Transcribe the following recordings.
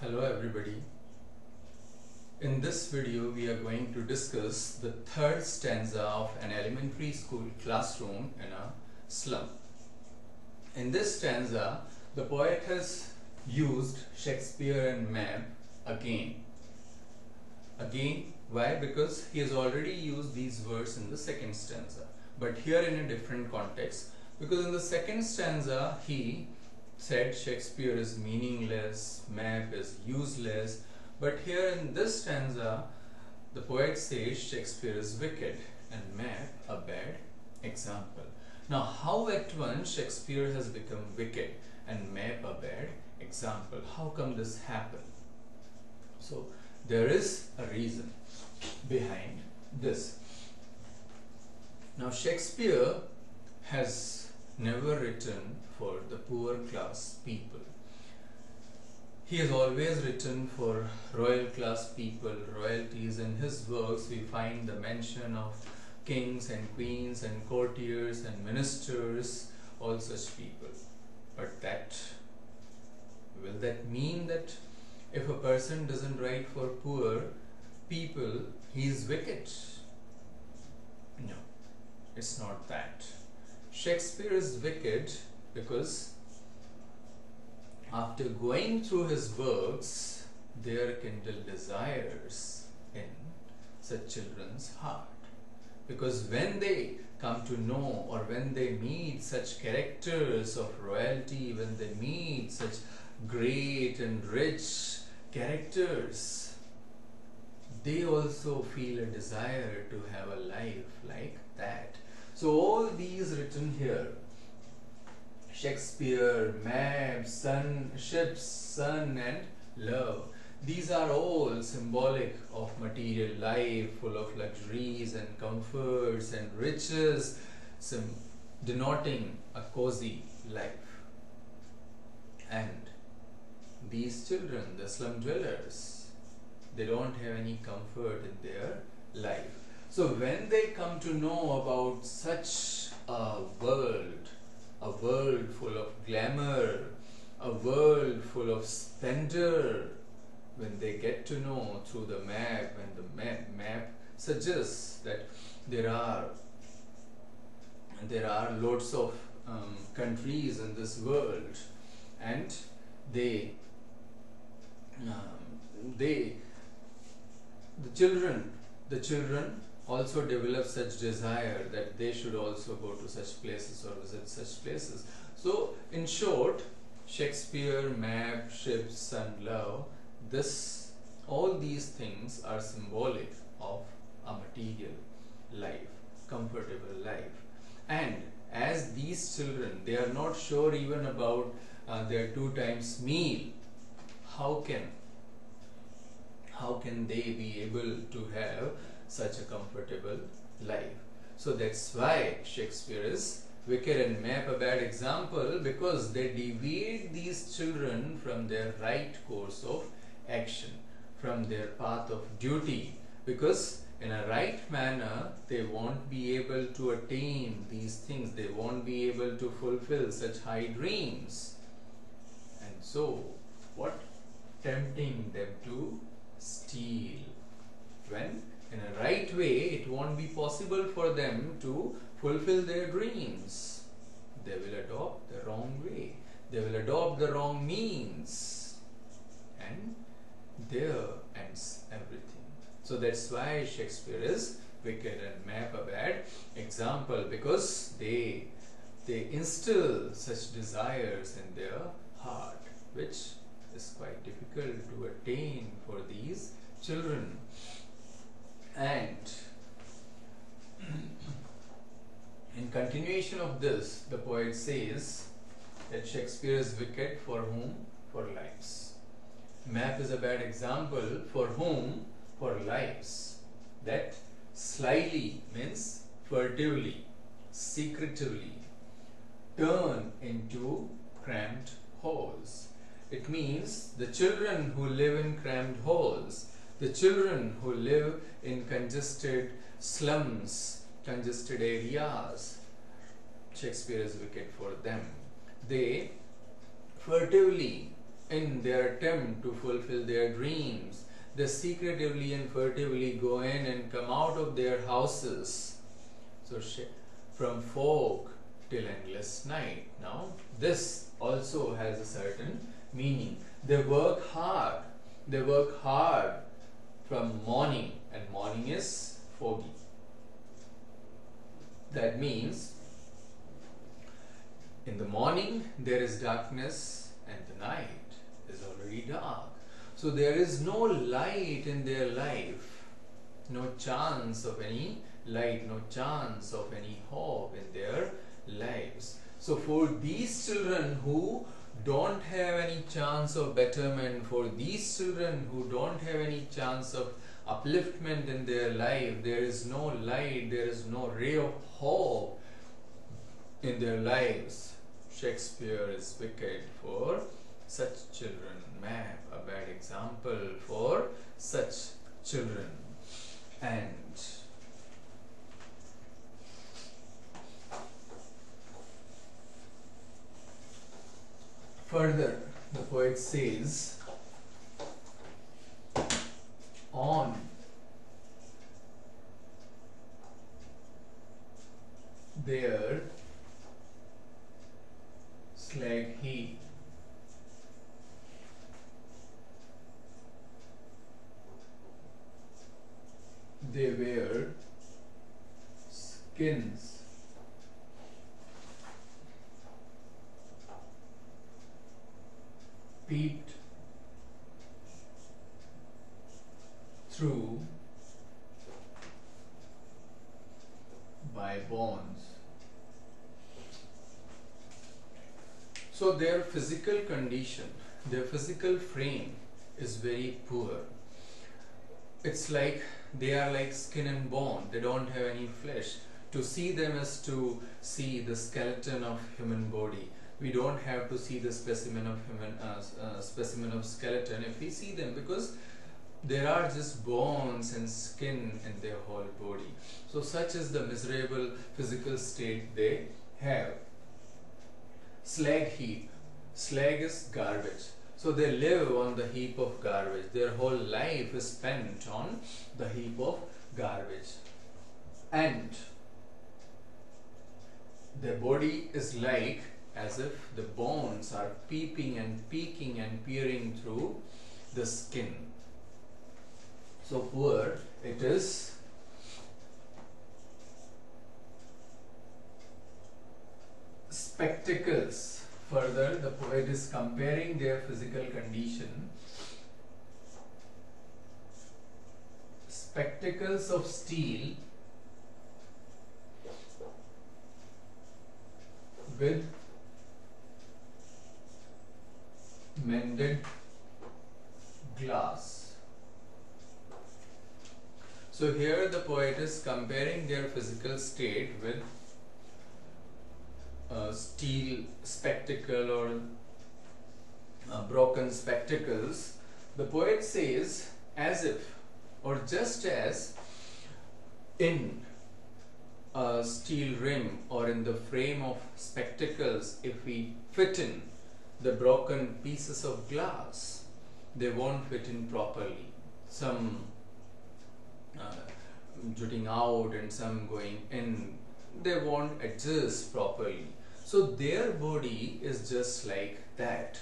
Hello everybody. In this video we are going to discuss the third stanza of an elementary school classroom in a slum. In this stanza the poet has used Shakespeare and Mab again. Why? Because he has already used these words in the second stanza, but here in a different context, because in the second stanza he said Shakespeare is meaningless, Mab is useless, but here in this stanza the poet says Shakespeare is wicked and Mab a bad example. Now how at once Shakespeare has become wicked and Mab a bad example? How come this happened? So there is a reason behind this. Now Shakespeare has never written for the poor class people. He has always written for royal class people, royalties. In his works we find the mention of kings and queens and courtiers and ministers, all such people. But will that mean that if a person doesn't write for poor people, he is wicked? No, it's not that. Shakespeare is wicked because after going through his works, there kindle desires in such children's heart. Because when they come to know, or when they meet such characters of royalty, when they meet such great and rich characters, they also feel a desire to have a life like that. So all these written here, Shakespeare, Mab, sun, ships, sun and love, these are all symbolic of material life, full of luxuries and comforts and riches, denoting a cozy life. And these children, the slum dwellers, they don't have any comfort in their life. So when they come to know about such a world full of glamour, a world full of splendor, when they get to know through the map, when the map suggests that there are lots of countries in this world, and the children also develop such desire that they should also go to such places or visit such places. So in short, Shakespeare, Mab, ships, sun, love, all these things are symbolic of a material life, comfortable life. And as these children, they are not sure even about their 2 times meal, how can they be able to have such a comfortable life? So that's why Shakespeare is wicked and Mab a bad example, because they deviate these children from their right course of action, from their path of duty, because in a right manner they won't be able to attain these things, they won't be able to fulfill such high dreams. And so what? Tempting them to steal, when in a right way it won't be possible for them to fulfill their dreams. They will adopt the wrong way, they will adopt the wrong means, and there ends everything. So that's why Shakespeare is wicked and Mab a bad example, because they instill such desires in their heart, which is quite difficult to attain for these children. And in continuation of this, the poet says that Shakespeare is wicked for whom? For lives. Mab is a bad example for whom? For lives. That slyly means furtively, secretively, turn into cramped holes. It means the children who live in cramped holes, the children who live in congested slums, congested areas, Shakespeare is wicked for them. They furtively in their attempt to fulfill their dreams. They secretively and furtively go in and come out of their houses. So from fog till endless night. Now this also has a certain meaning. They work hard. They work hard from morning, and morning is foggy. That means in the morning there is darkness and the night is already dark. So there is no light in their life, no chance of any light, no chance of any hope in their lives. So for these children who don't have any chance of betterment, for these children who don't have any chance of upliftment in their life, there is no light, there is no ray of hope in their lives. Shakespeare is wicked for such children. Map a bad example for such children. And further, the poet says, on their slag heap they wear skins peeped through by bonds. So their physical condition, their physical frame is very poor. It's like they are like skin and bone. They don't have any flesh. To see them is to see the skeleton of human body. We don't have to see the specimen of skeleton if we see them, because there are just bones and skin in their whole body. So such is the miserable physical state they have. Slag heap. Slag is garbage. So they live on the heap of garbage. Their whole life is spent on the heap of garbage. And their body is like as if the bones are peeping and peeking and peering through the skin. So poor it is. Spectacles. Further, the poet is comparing their physical condition. Spectacles of steel with mended glass. So here the poet is comparing their physical state with steel spectacle or broken spectacles. The poet says, as if or just as in a steel rim or in the frame of spectacles, if we fit in the broken pieces of glass, they won't fit in properly. Some jutting out and some going in, they won't adjust properly. So their body is just like that.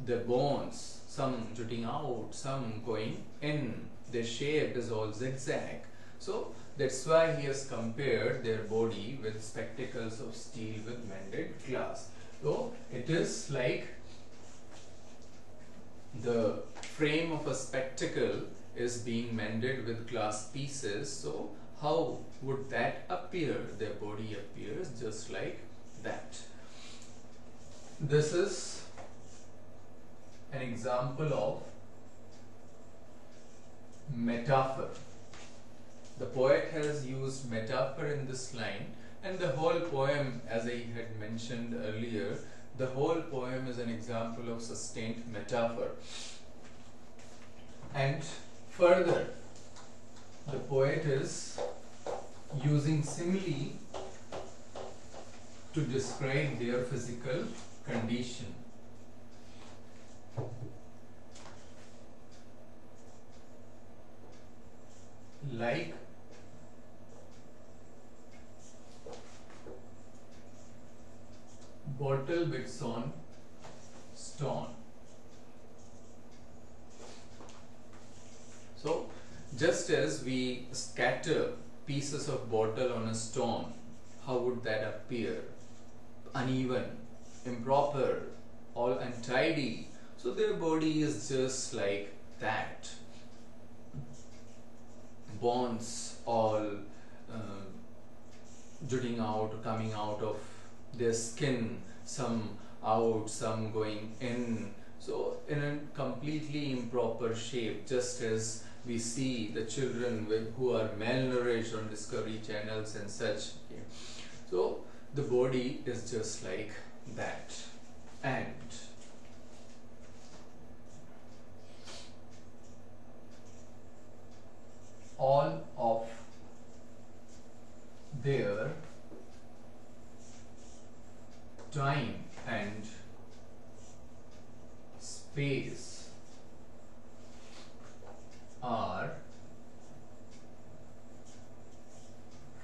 The bones, some jutting out, some going in, their shape is all zigzag. So that's why he has compared their body with spectacles of steel with mended glass. So it is like the frame of a spectacle is being mended with glass pieces. So how would that appear? Their body appears just like that. This is an example of metaphor. The poet has used metaphor in this line, and the whole poem, as I had mentioned earlier, the whole poem is an example of sustained metaphor. And further, the poet is using simile to describe their physical condition. like bottle bits on stone. So just as we scatter pieces of bottle on a stone, how would that appear? Uneven, improper, all untidy. So their body is just like that. Bones all jutting out, coming out of their skin, some out, some going in. So in a completely improper shape, just as we see the children who are malnourished on Discovery channels and such. Okay. So the body is just like that. And all of their time and space are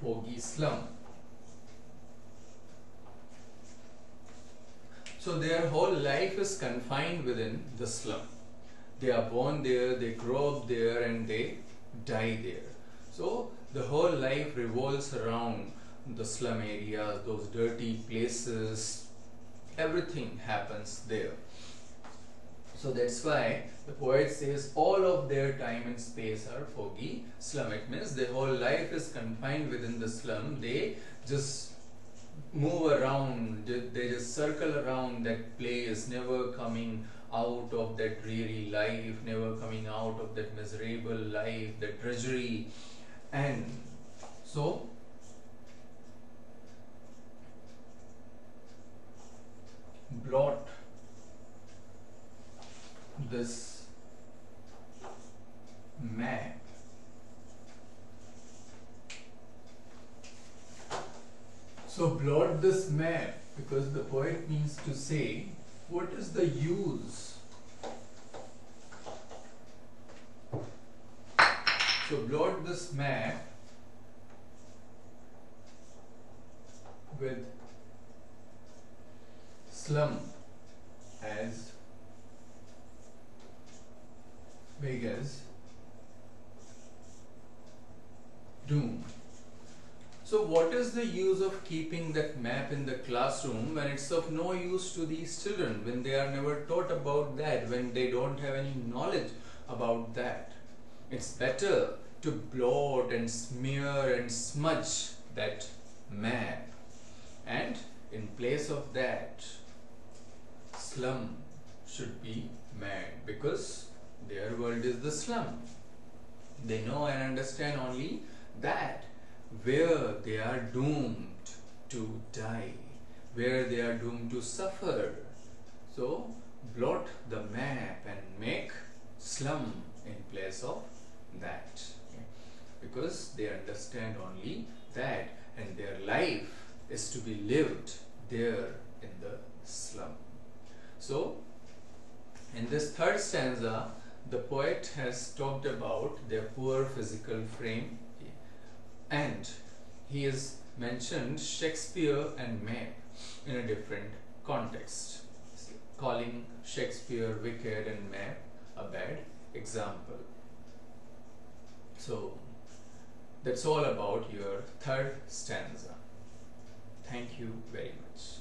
foggy slum. So their whole life is confined within the slum. They are born there, they grow up there, and they die there. So the whole life revolves around the slum areas, those dirty places. Everything happens there. So that's why the poet says all of their time and space are foggy slum. It means their whole life is confined within the slum. They just move around, they just circle around that place, never coming out of that dreary life, never coming out of that miserable life, that drudgery. And so blot this map blot this map because the poet means to say what is the use. So blot this map with slum as big as doom. So what is the use of keeping that map in the classroom when it's of no use to these children, when they are never taught about that, when they don't have any knowledge about that? It's better to blot and smear and smudge that map, and in place of that, slum should be made, because their world is the slum. They know and understand only that, where they are doomed to die, where they are doomed to suffer. So blot the map and make slum in place of that, okay? Because they understand only that, and their life is to be lived there in the slum. So in this third stanza, the poet has talked about their poor physical frame, and he has mentioned Shakespeare and Nair in a different context, calling Shakespeare wicked and Nair a bad example. So that's all about your third stanza. Thank you very much.